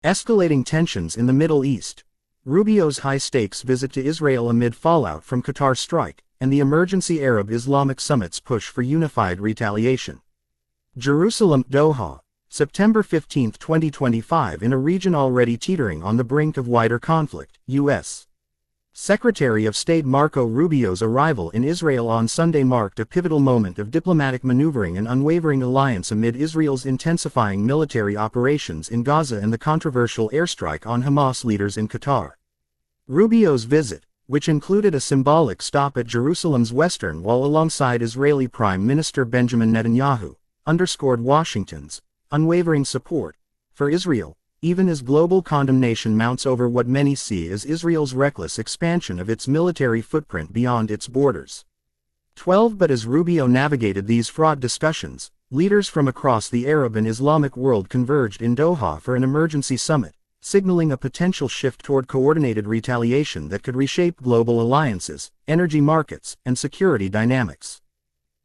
Escalating tensions in the Middle East. Rubio's high-stakes visit to Israel amid fallout from Qatar strike, and the emergency Arab Islamic summit's push for unified retaliation. Jerusalem, Doha, September 15, 2025. In a region already teetering on the brink of wider conflict, U.S. Secretary of State Marco Rubio's arrival in Israel on Sunday marked a pivotal moment of diplomatic maneuvering and unwavering alliance amid Israel's intensifying military operations in Gaza and the controversial airstrike on Hamas leaders in Qatar. Rubio's visit, which included a symbolic stop at Jerusalem's western wall alongside Israeli Prime Minister Benjamin Netanyahu, underscored Washington's unwavering support for Israel, even as global condemnation mounts over what many see as Israel's reckless expansion of its military footprint beyond its borders. But as Rubio navigated these fraught discussions, leaders from across the Arab and Islamic world converged in Doha for an emergency summit, signaling a potential shift toward coordinated retaliation that could reshape global alliances, energy markets, and security dynamics.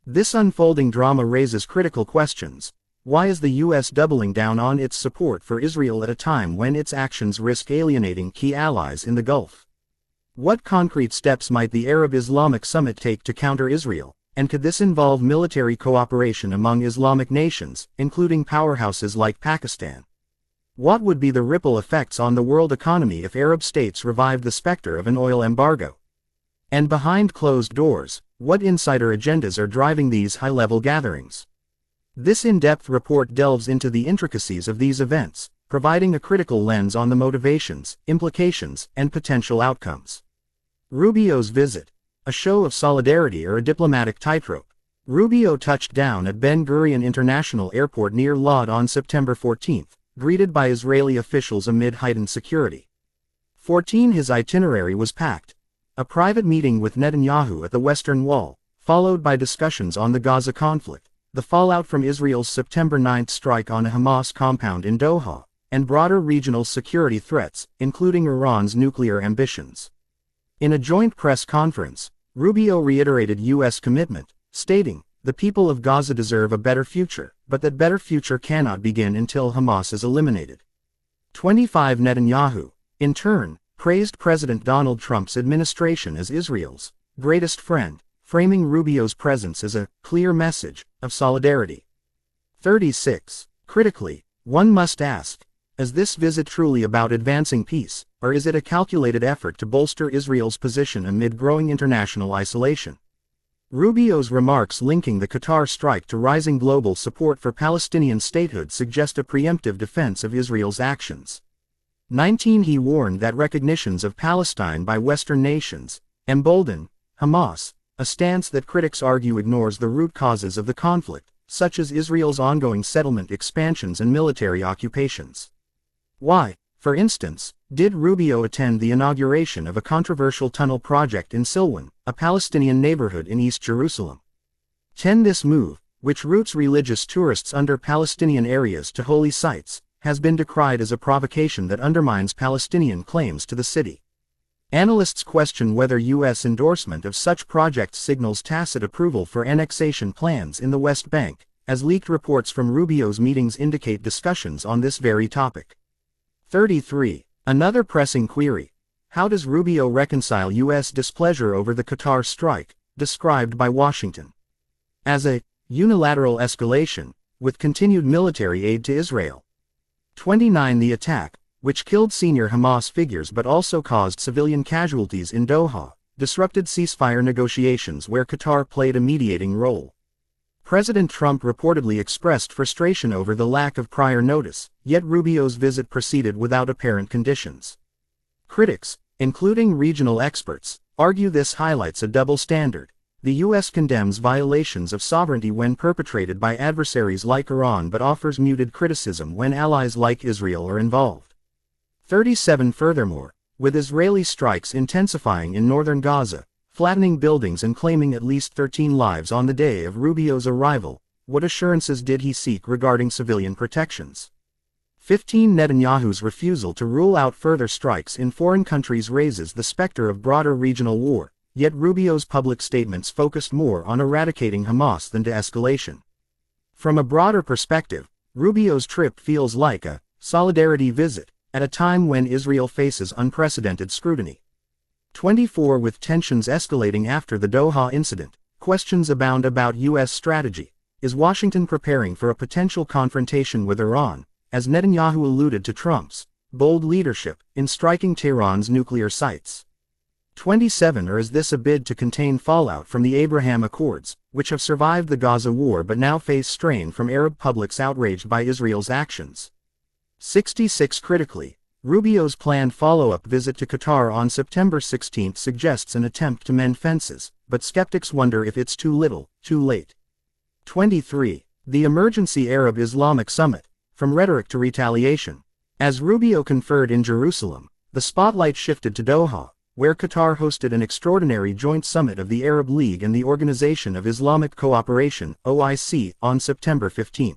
This unfolding drama raises critical questions. Why is the U.S. doubling down on its support for Israel at a time when its actions risk alienating key allies in the Gulf? What concrete steps might the Arab Islamic Summit take to counter Israel, and could this involve military cooperation among Islamic nations, including powerhouses like Pakistan? What would be the ripple effects on the world economy if Arab states revived the specter of an oil embargo? And behind closed doors, what insider agendas are driving these high-level gatherings? This in-depth report delves into the intricacies of these events, providing a critical lens on the motivations, implications, and potential outcomes. Rubio's visit, a show of solidarity or a diplomatic tightrope? Rubio touched down at Ben Gurion International Airport near Lod on September 14, greeted by Israeli officials amid heightened security. His itinerary was packed. A private meeting with Netanyahu at the Western Wall, followed by discussions on the Gaza conflict, the fallout from Israel's September 9 strike on a Hamas compound in Doha, and broader regional security threats, including Iran's nuclear ambitions. In a joint press conference, Rubio reiterated U.S. commitment, stating, "The people of Gaza deserve a better future, but that better future cannot begin until Hamas is eliminated." Netanyahu, in turn, praised President Donald Trump's administration as Israel's greatest friend, framing Rubio's presence as a clear message of solidarity. Critically, one must ask, is this visit truly about advancing peace, or is it a calculated effort to bolster Israel's position amid growing international isolation? Rubio's remarks linking the Qatar strike to rising global support for Palestinian statehood suggest a preemptive defense of Israel's actions. He warned that recognitions of Palestine by Western nations embolden Hamas, a stance that critics argue ignores the root causes of the conflict, such as Israel's ongoing settlement expansions and military occupations. Why, for instance, did Rubio attend the inauguration of a controversial tunnel project in Silwan, a Palestinian neighborhood in East Jerusalem? This move, which routes religious tourists under Palestinian areas to holy sites, has been decried as a provocation that undermines Palestinian claims to the city. Analysts question whether U.S. endorsement of such projects signals tacit approval for annexation plans in the West Bank, as leaked reports from Rubio's meetings indicate discussions on this very topic. Another pressing query. How does Rubio reconcile U.S. displeasure over the Qatar strike, described by Washington as a unilateral escalation, with continued military aid to Israel? The attack, which killed senior Hamas figures but also caused civilian casualties in Doha, disrupted ceasefire negotiations where Qatar played a mediating role. President Trump reportedly expressed frustration over the lack of prior notice, yet Rubio's visit proceeded without apparent conditions. Critics, including regional experts, argue this highlights a double standard. The U.S. condemns violations of sovereignty when perpetrated by adversaries like Iran but offers muted criticism when allies like Israel are involved. Furthermore, with Israeli strikes intensifying in northern Gaza, flattening buildings and claiming at least 13 lives on the day of Rubio's arrival, what assurances did he seek regarding civilian protections? Netanyahu's refusal to rule out further strikes in foreign countries raises the specter of broader regional war, yet Rubio's public statements focused more on eradicating Hamas than de-escalation. From a broader perspective, Rubio's trip feels like a solidarity visit, at a time when Israel faces unprecedented scrutiny. 24. With tensions escalating after the Doha incident, questions abound about U.S. strategy. Is Washington preparing for a potential confrontation with Iran, as Netanyahu alluded to Trump's bold leadership in striking Tehran's nuclear sites? 27. Or is this a bid to contain fallout from the Abraham Accords, which have survived the Gaza war but now face strain from Arab publics outraged by Israel's actions? 66. Critically, Rubio's planned follow-up visit to Qatar on September 16 suggests an attempt to mend fences, but skeptics wonder if it's too little, too late. 23. The Emergency Arab Islamic Summit, from rhetoric to retaliation. As Rubio conferred in Jerusalem, the spotlight shifted to Doha, where Qatar hosted an extraordinary joint summit of the Arab League and the Organization of Islamic Cooperation, OIC, on September 15.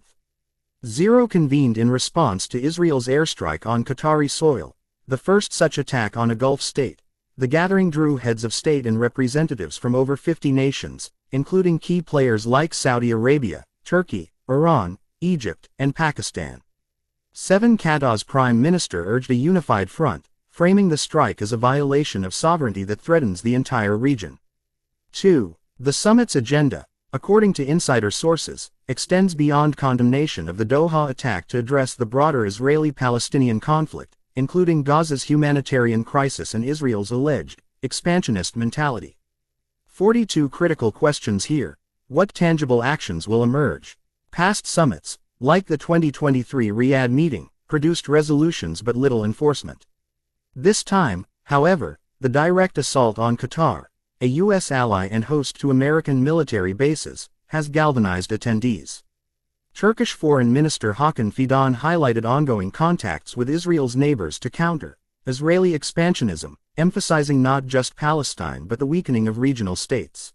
Zero convened in response to Israel's airstrike on Qatari soil, the first such attack on a Gulf state. The gathering drew heads of state and representatives from over 50 nations, including key players like Saudi Arabia, Turkey, Iran, Egypt, and Pakistan. 7. Qatar's prime minister urged a unified front, framing the strike as a violation of sovereignty that threatens the entire region. 2. The summit's agenda, according to insider sources, extends beyond condemnation of the Doha attack to address the broader Israeli-Palestinian conflict, including Gaza's humanitarian crisis and Israel's alleged expansionist mentality. 42. Critical questions here. What tangible actions will emerge? Past summits, like the 2023 Riyadh meeting, produced resolutions but little enforcement. This time, however, the direct assault on Qatar, a U.S. ally and host to American military bases, has galvanized attendees. Turkish Foreign Minister Hakan Fidan highlighted ongoing contacts with Israel's neighbors to counter Israeli expansionism, emphasizing not just Palestine but the weakening of regional states.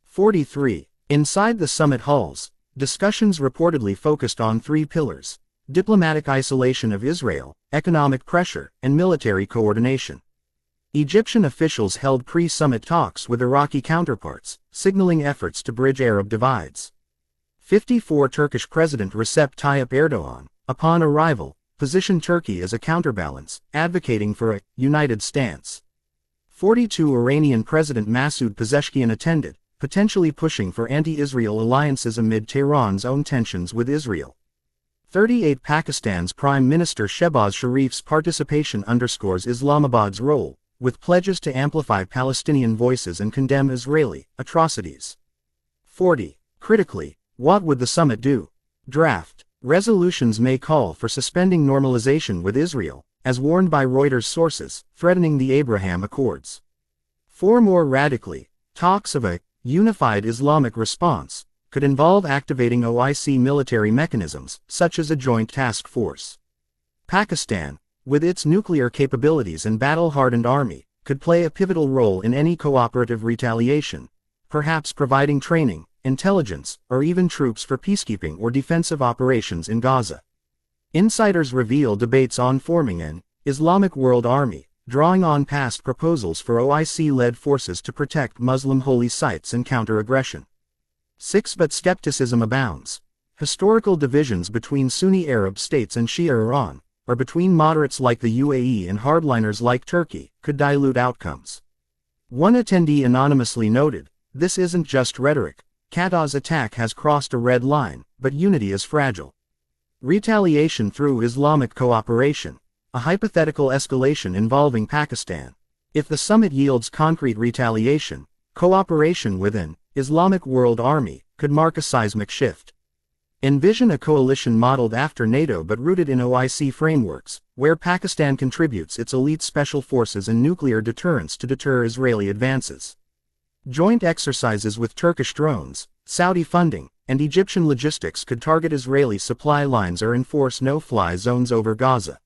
43. Inside the summit halls, discussions reportedly focused on three pillars: diplomatic isolation of Israel, economic pressure, and military coordination. Egyptian officials held pre-summit talks with Iraqi counterparts, signaling efforts to bridge Arab divides. 54. Turkish President Recep Tayyip Erdogan, upon arrival, positioned Turkey as a counterbalance, advocating for a united stance. 42. Iranian President Masoud Pezeshkian attended, potentially pushing for anti-Israel alliances amid Tehran's own tensions with Israel. 38. Pakistan's Prime Minister Shehbaz Sharif's participation underscores Islamabad's role, with pledges to amplify Palestinian voices and condemn Israeli atrocities. 40. Critically, what would the summit do? Draft resolutions may call for suspending normalization with Israel, as warned by Reuters sources, threatening the Abraham Accords. 4. More radically, talks of a unified Islamic response could involve activating OIC military mechanisms, such as a joint task force. Pakistan, with its nuclear capabilities and battle-hardened army, could play a pivotal role in any cooperative retaliation, perhaps providing training, intelligence, or even troops for peacekeeping or defensive operations in Gaza. Insiders reveal debates on forming an Islamic World Army, drawing on past proposals for OIC-led forces to protect Muslim holy sites and counter aggression. 6. But skepticism abounds. Historical divisions between Sunni Arab states and Shia Iran, or between moderates like the UAE and hardliners like Turkey, could dilute outcomes. One attendee anonymously noted, "This isn't just rhetoric. Qatar's attack has crossed a red line, but unity is fragile." Retaliation through Islamic cooperation, a hypothetical escalation involving Pakistan. If the summit yields concrete retaliation, cooperation with an Islamic World Army could mark a seismic shift. Envision a coalition modeled after NATO but rooted in OIC frameworks, where Pakistan contributes its elite special forces and nuclear deterrence to deter Israeli advances. Joint exercises with Turkish drones, Saudi funding, and Egyptian logistics could target Israeli supply lines or enforce no-fly zones over Gaza.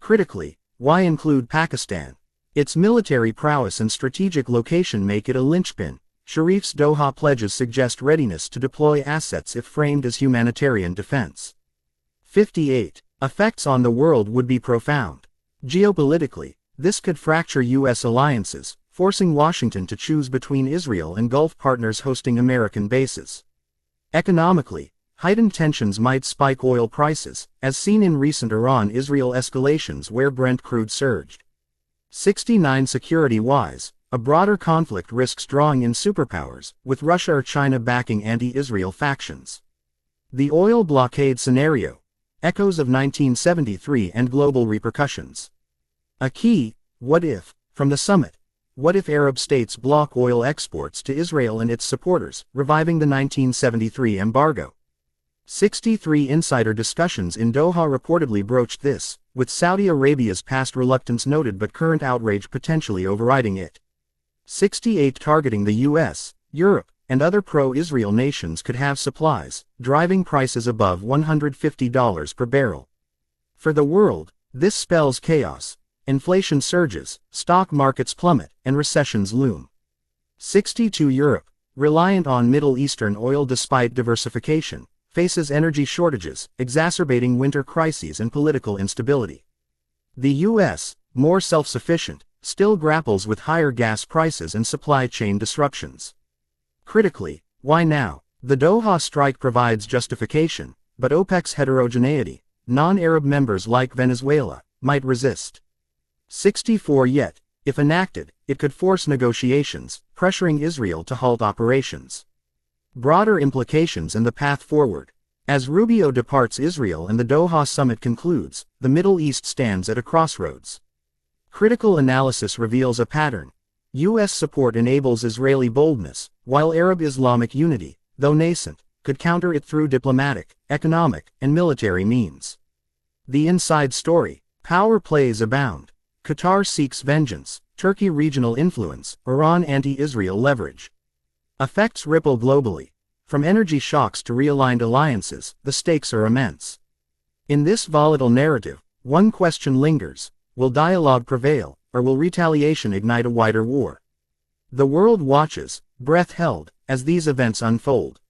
Critically, why include Pakistan? Its military prowess and strategic location make it a linchpin. Sharif's Doha pledges suggest readiness to deploy assets if framed as humanitarian defense. 58. Effects on the world would be profound. Geopolitically, this could fracture U.S. alliances, forcing Washington to choose between Israel and Gulf partners hosting American bases. Economically, Heightened tensions might spike oil prices, as seen in recent Iran-Israel escalations where Brent crude surged. 69 Security-wise, a broader conflict risks drawing in superpowers, with Russia or China backing anti-Israel factions. The oil blockade scenario, echoes of 1973 and global repercussions. A key, what if, from the summit. What if Arab states block oil exports to Israel and its supporters, reviving the 1973 embargo? 63 Insider discussions in Doha reportedly broached this, with Saudi Arabia's past reluctance noted but current outrage potentially overriding it. 68 Targeting the US, Europe, and other pro-Israel nations could have supplies, driving prices above $150 per barrel. For the world, this spells chaos. Inflation surges, stock markets plummet, and recessions loom. 62 Europe, reliant on Middle Eastern oil despite diversification, faces energy shortages, exacerbating winter crises and political instability. The US, more self-sufficient, still grapples with higher gas prices and supply chain disruptions. Critically, why now? The Doha strike provides justification, but OPEC's heterogeneity, non-Arab members like Venezuela, might resist. 64 Yet, if enacted, it could force negotiations, pressuring Israel to halt operations. Broader implications and the path forward. As Rubio departs Israel and the Doha summit concludes, the Middle East stands at a crossroads. Critical analysis reveals a pattern. U.S. support enables Israeli boldness, while Arab Islamic unity, though nascent, could counter it through diplomatic, economic, and military means. The inside story. Power plays abound. Qatar seeks vengeance, Turkey regional influence, Iran anti-Israel leverage. Effects ripple globally. From energy shocks to realigned alliances, the stakes are immense. In this volatile narrative, one question lingers: will dialogue prevail, or will retaliation ignite a wider war? The world watches, breath held, as these events unfold.